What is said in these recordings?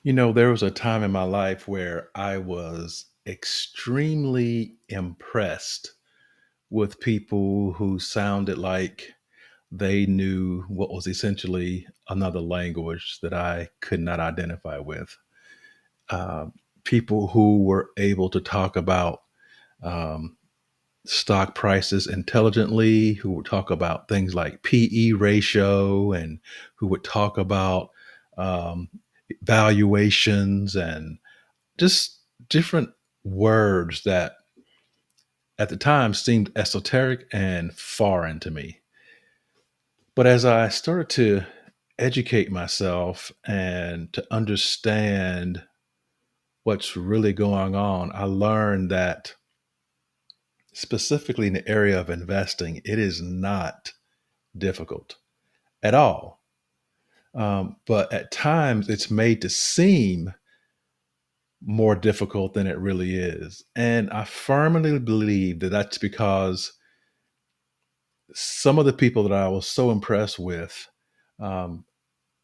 There was a time in my life where I was extremely impressed with people who sounded like they knew what was essentially another language that I could not identify with. Uh, People who were able to talk about um, stock prices intelligently, who would talk about things like PE ratio, and who would talk about um, valuations and just different words that at the time seemed esoteric and foreign to me. But as I started to educate myself and to understand what's really going on, I learned that specifically in the area of investing, it is not difficult at all. But at times it's made to seem more difficult than it really is. And I firmly believe that that's because some of the people that I was so impressed with um,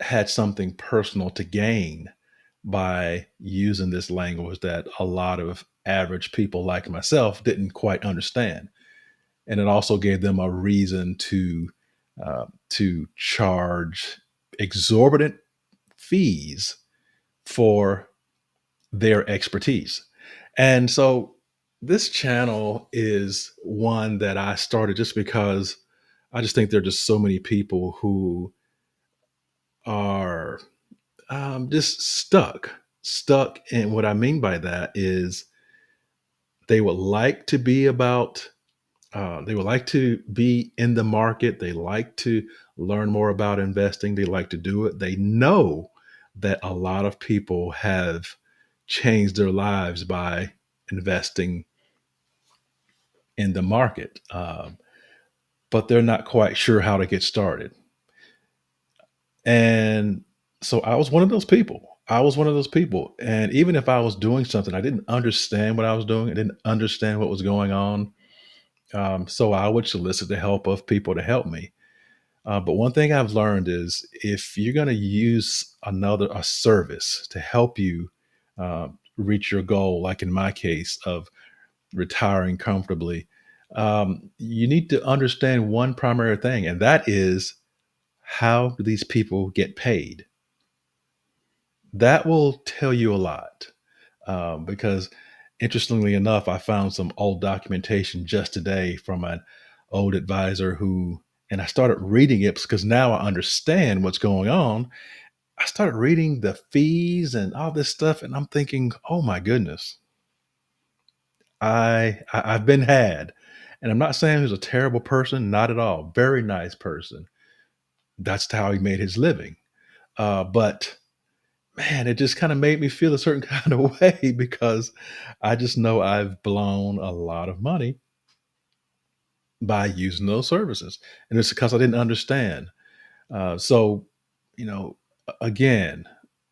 had something personal to gain by using this language that a lot of average people like myself didn't quite understand, and it also gave them a reason to charge exorbitant fees for their expertise. And so this channel is one that I started just because I just think there are just so many people who are just stuck. And what I mean by that is they would like to be about, they would like to be in the market. They like to learn more about investing. They like to do it. They know that a lot of people have changed their lives by investing in the market, but they're not quite sure how to get started. And so I was one of those people. I was one of those people. And even if I was doing something, I didn't understand what I was doing. I didn't understand what was going on. So I would solicit the help of people to help me. But one thing I've learned is if you're going to use a service to help you reach your goal, like in my case of retiring comfortably, you need to understand one primary thing, and that is how do these people get paid? That will tell you a lot. Because interestingly enough, I found some old documentation just today from an old advisor and I started reading it because now I understand what's going on. I started reading the fees and all this stuff, and I'm thinking, oh my goodness, I've been had. And I'm not saying he's a terrible person, not at all. Very nice person. That's how he made his living. But man, it just kind of made me feel a certain kind of way because I just know I've blown a lot of money by using those services. And it's because I didn't understand. So, you know, again,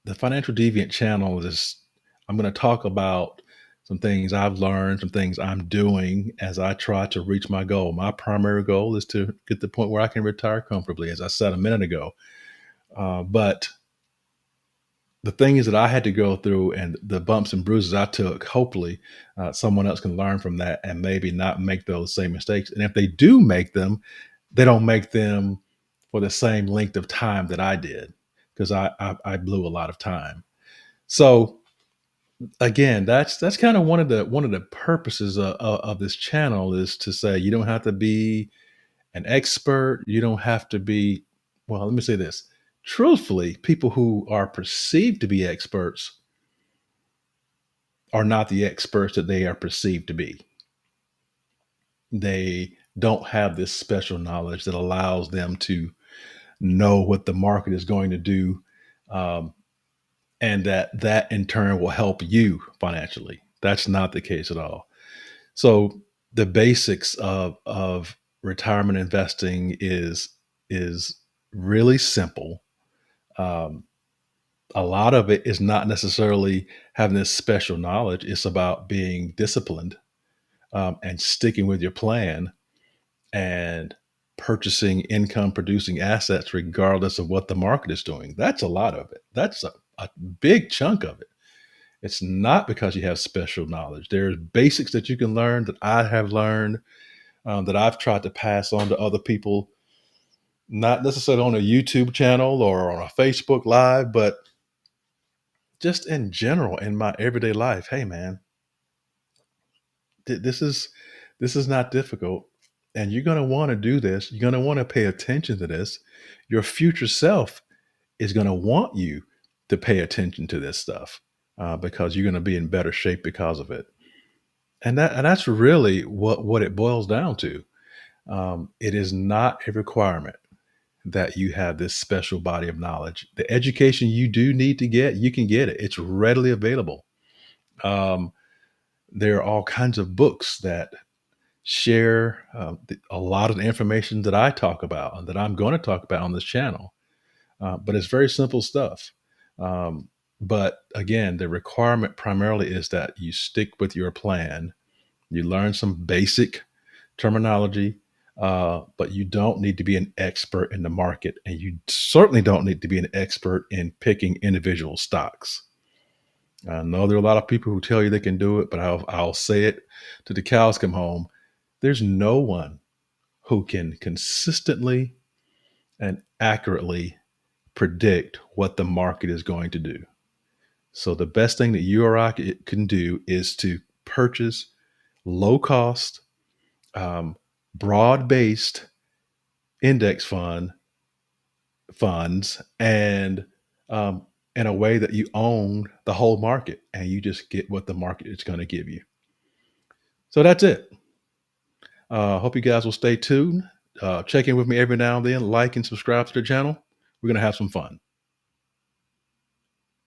the Financial Deviant channel is, I'm going to talk about some things I've learned, some things I'm doing as I try to reach my goal. My primary goal is to get to the point where I can retire comfortably, as I said a minute ago. But the things that I had to go through and the bumps and bruises I took, hopefully someone else can learn from that and maybe not make those same mistakes. And if they do make them, they don't make them for the same length of time that I did, because I blew a lot of time. So again, that's kind of one of the purposes of this channel is to say you don't have to be an expert. You don't have to be, well, let me say this. Truthfully, people who are perceived to be experts are not the experts that they are perceived to be. They don't have this special knowledge that allows them to know what the market is going to do, um, and that in turn will help you financially. That's not the case at all. So the basics of retirement investing is really simple. Um, a lot of it is not necessarily having this special knowledge. It's about being disciplined, and sticking with your plan and purchasing income producing assets regardless of what the market is doing. That's a lot of it. That's a big chunk of it. It's not because you have special knowledge. There's basics that you can learn that I have learned, that I've tried to pass on to other people, not necessarily on a YouTube channel or on a Facebook Live, but just in general in my everyday life. Hey, man, this is not difficult, and you're going to want to do this. You're going to want to pay attention to this. Your future self is going to want you to pay attention to this stuff, because you're going to be in better shape because of it. And that's really what it boils down to. It is not a requirement that you have this special body of knowledge. The education you do need to get, you can get it. It's readily available. Um, there are all kinds of books that share a lot of the information that I talk about and that I'm going to talk about on this channel. But it's very simple stuff. But again, the requirement primarily is that you stick with your plan. You learn some basic terminology, but you don't need to be an expert in the market, and you certainly don't need to be an expert in picking individual stocks. I know there are a lot of people who tell you they can do it, but I'll say it to the cows come home. There's no one who can consistently and accurately predict what the market is going to do. So the best thing that you or I can do is to purchase low cost, um, broad based index funds, and um, in a way that you own the whole market and you just get what the market is going to give you. So that's it. Hope you guys will stay tuned. Check in with me every now and then, like and subscribe to the channel. We're going to have some fun.